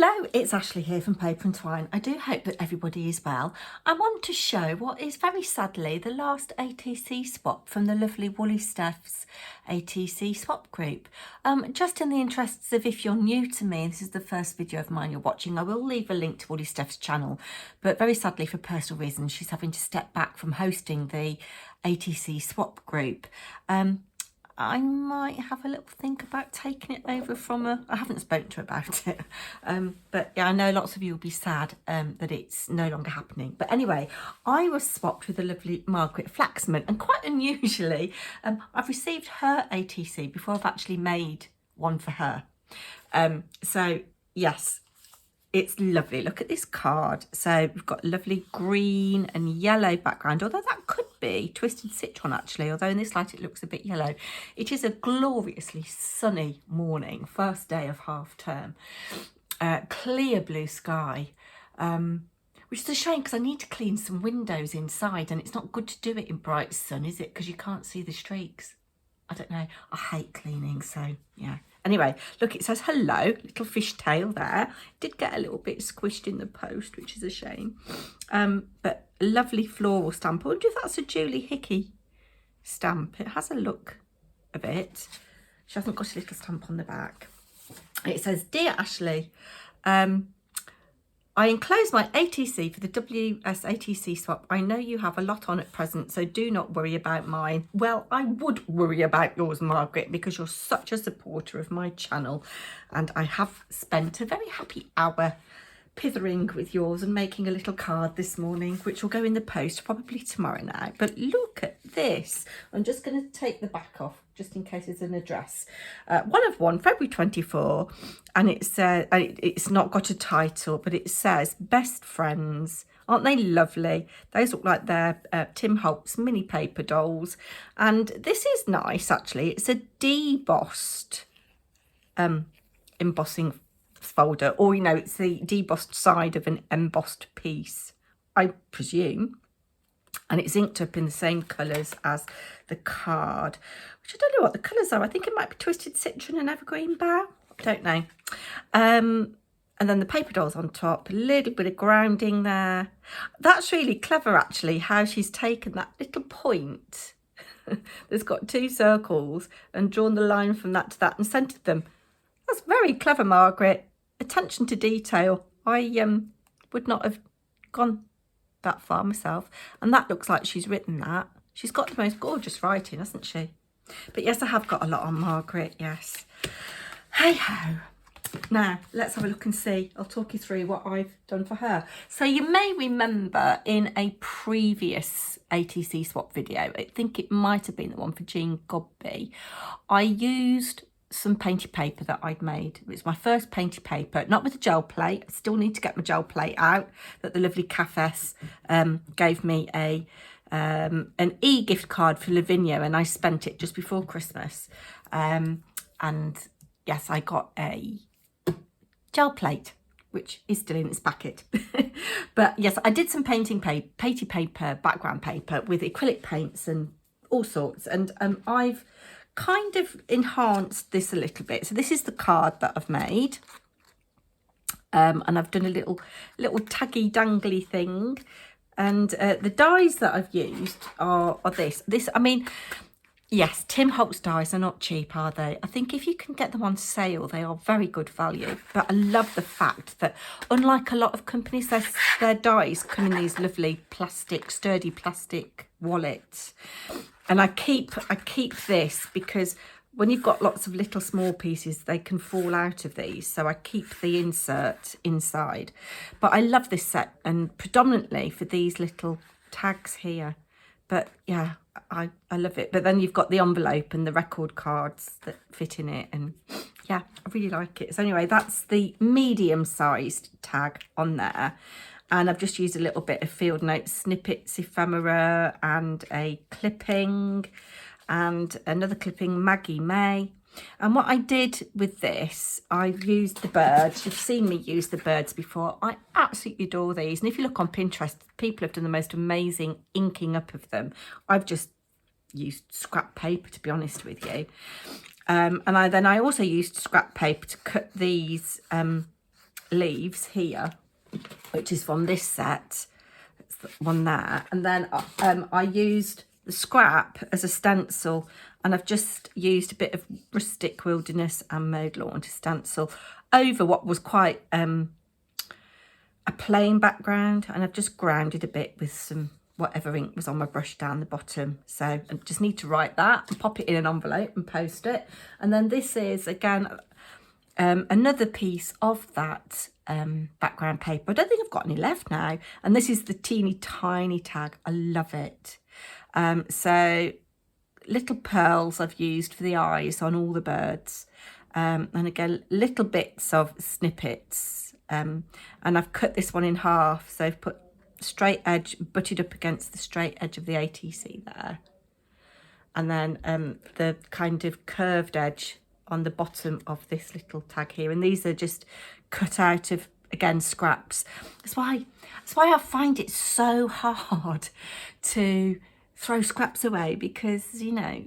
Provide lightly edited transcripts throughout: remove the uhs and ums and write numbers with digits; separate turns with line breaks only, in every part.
Hello, it's Ashley here from Paper&Twine. I do hope that everybody is well. I want to show what is very sadly the last ATC swap from the lovely Woolly Steph's ATC swap group. Just in the interests of, if you're new to me, this is the first video of mine you're watching, I will leave a link to Woolly Steph's channel, but very sadly for personal reasons she's having to step back from hosting the ATC swap group. I might have a little think about taking it over from her. I haven't spoken to her about it. But yeah, I know lots of you will be sad that it's no longer happening. But anyway, I was swapped with the lovely Margaret Flaxman. And quite unusually, I've received her ATC before I've actually made one for her. So yes, it's lovely. Look at this card. So we've got lovely green and yellow background, although that could be twisted citron actually, although in this light it looks a bit yellow. It is a gloriously sunny morning, first day of half term. Clear blue sky, which is a shame because I need to clean some windows inside, and it's not good to do it in bright sun, is it? Because you can't see the streaks. I don't know. I hate cleaning, so yeah. Anyway, look, it says hello, little fishtail there. It did get a little bit squished in the post, which is a shame. But lovely floral stamp. I wonder if that's a Julie Hickey stamp. It has a look of it. She hasn't got a little stamp on the back. It says, Dear Ashley, I enclose my ATC for the WS-ATC swap. I know you have a lot on at present, so do not worry about mine. Well, I would worry about yours, Margaret, because you're such a supporter of my channel. And I have spent a very happy hour pithering with yours and making a little card this morning, which will go in the post probably tomorrow night. But look at this. I'm just going to take the back off just in case it's an address. 1 of 1, February 24, and it says, it's not got a title, but it says best friends. Aren't they lovely? Those look like they're Tim Holt's mini paper dolls, and this is nice actually. It's a debossed embossing folder, or you know, it's the debossed side of an embossed piece, I presume, and it's inked up in the same colours as the card, which I don't know what the colours are. I think it might be twisted citron and evergreen bough, I don't know. And then the paper dolls on top, a little bit of grounding there. That's really clever actually, how she's taken that little point that's got 2 circles and drawn the line from that to that and centred them. That's very clever, Margaret. Attention to detail. I would not have gone that far myself. And that looks like she's written that. She's got the most gorgeous writing, hasn't she? But yes, I have got a lot on Margaret, yes. Hey-ho. Now, let's have a look and see. I'll talk you through what I've done for her. So you may remember in a previous ATC swap video, I think it might have been the one for Jean Godby, I used some painted paper that I'd made. It was my first painted paper, not with a gel plate. I still need to get my gel plate out, that the lovely Cafes gave me an e-gift card for Lavinia, and I spent it just before Christmas. And yes, I got a gel plate, which is still in its packet. But yes, I did some painted paper, background paper with acrylic paints and all sorts, and I've kind of enhanced this a little bit. So this is the card that I've made, and I've done a little taggy dangly thing, and the dies that I've used are this. I mean, yes, Tim Holt's dies are not cheap, are they? I think if you can get them on sale, they are very good value. But I love the fact that, unlike a lot of companies, their dies come in these lovely sturdy plastic wallets. And I keep this because when you've got lots of little small pieces, they can fall out of these. So I keep the insert inside. But I love this set, and predominantly for these little tags here. But yeah, I love it. But then you've got the envelope and the record cards that fit in it. And yeah, I really like it. So anyway, that's the medium-sized tag on there. And I've just used a little bit of Field Notes Snippets ephemera and a clipping and another clipping, Maggie May. And what I did with this, I've used the birds. You've seen me use the birds before. I absolutely adore these. And if you look on Pinterest, people have done the most amazing inking up of them. I've just used scrap paper, to be honest with you. And I also used scrap paper to cut these leaves here, which is from this set. That's the one there. And then I used the scrap as a stencil, and I've just used a bit of Rustic Wilderness and Mowed Lawn to stencil over what was quite a plain background, and I've just grounded a bit with some whatever ink was on my brush down the bottom. So I just need to write that and pop it in an envelope and post it. And then this is again another piece of that background paper. I don't think I've got any left now, and this is the teeny tiny tag. I love it. So little pearls I've used for the eyes on all the birds, and again little bits of snippets, and I've cut this one in half, so I've put straight edge butted up against the straight edge of the ATC there, and then the kind of curved edge on the bottom of this little tag here. And these are just cut out of, again, scraps. That's why I find it so hard to throw scraps away, because, you know,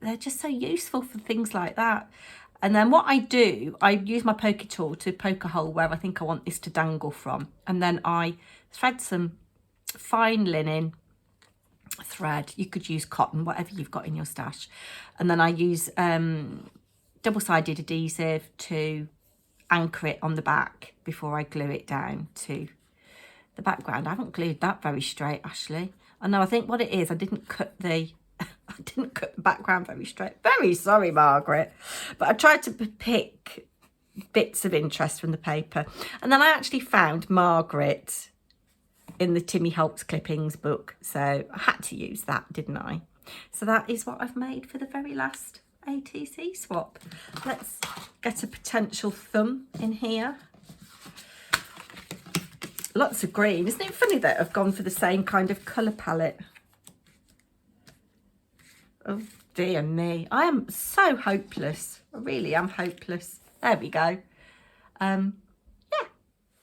they're just so useful for things like that. And then what I do, I use my poker tool to poke a hole where I think I want this to dangle from. And then I thread some fine linen thread. You could use cotton, whatever you've got in your stash. And then I use double-sided adhesive to anchor it on the back before I glue it down to the background. I haven't glued that very straight, actually. I know, I think what it is, I didn't cut the background very straight. Very sorry, Margaret. But I tried to pick bits of interest from the paper. And then I actually found Margaret in the Timmy Helps Clippings book. So I had to use that, didn't I? So that is what I've made for the very last ATC swap. Let's get a potential thumb in here. Lots of green. Isn't it funny that I've gone for the same kind of colour palette? Oh dear me. I am so hopeless. I really am hopeless. There we go. Yeah.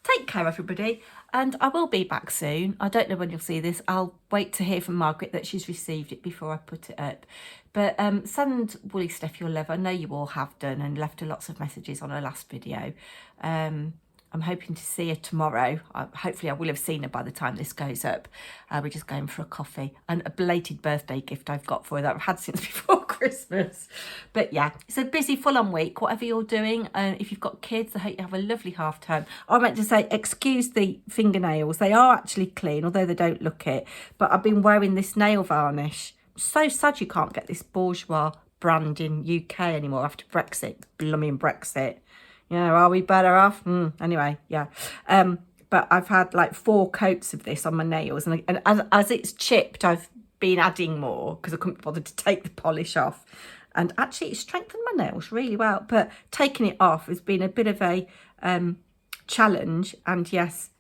Take care, everybody. And I will be back soon. I don't know when you'll see this. I'll wait to hear from Margaret that she's received it before I put it up. But send Woolly Steph your love. I know you all have done, and left her lots of messages on her last video. I'm hoping to see her tomorrow. Hopefully I will have seen her by the time this goes up. We're just going for a coffee, and a belated birthday gift I've got for her that I've had since before Christmas. But yeah, it's a busy full-on week, whatever you're doing. If you've got kids, I hope you have a lovely half term. I meant to say, excuse the fingernails. They are actually clean, although they don't look it. But I've been wearing this nail varnish. I'm so sad you can't get this Bourgeois brand in UK anymore after Brexit. Blooming Brexit. Yeah, are we better off? Anyway, yeah. But I've had like 4 coats of this on my nails. And as it's chipped, I've been adding more because I couldn't bother to take the polish off. And actually, it strengthened my nails really well. But taking it off has been a bit of a challenge. And yes,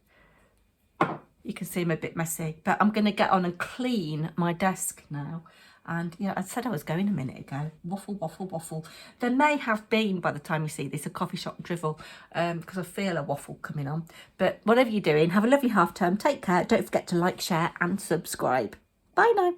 you can see I'm a bit messy. But I'm going to get on and clean my desk now. And yeah, I said I was going a minute ago. Waffle, waffle, waffle. There may have been, by the time you see this, a coffee shop drivel, because I feel a waffle coming on. But whatever you're doing, have a lovely half term. Take care. Don't forget to like, share and subscribe. Bye now.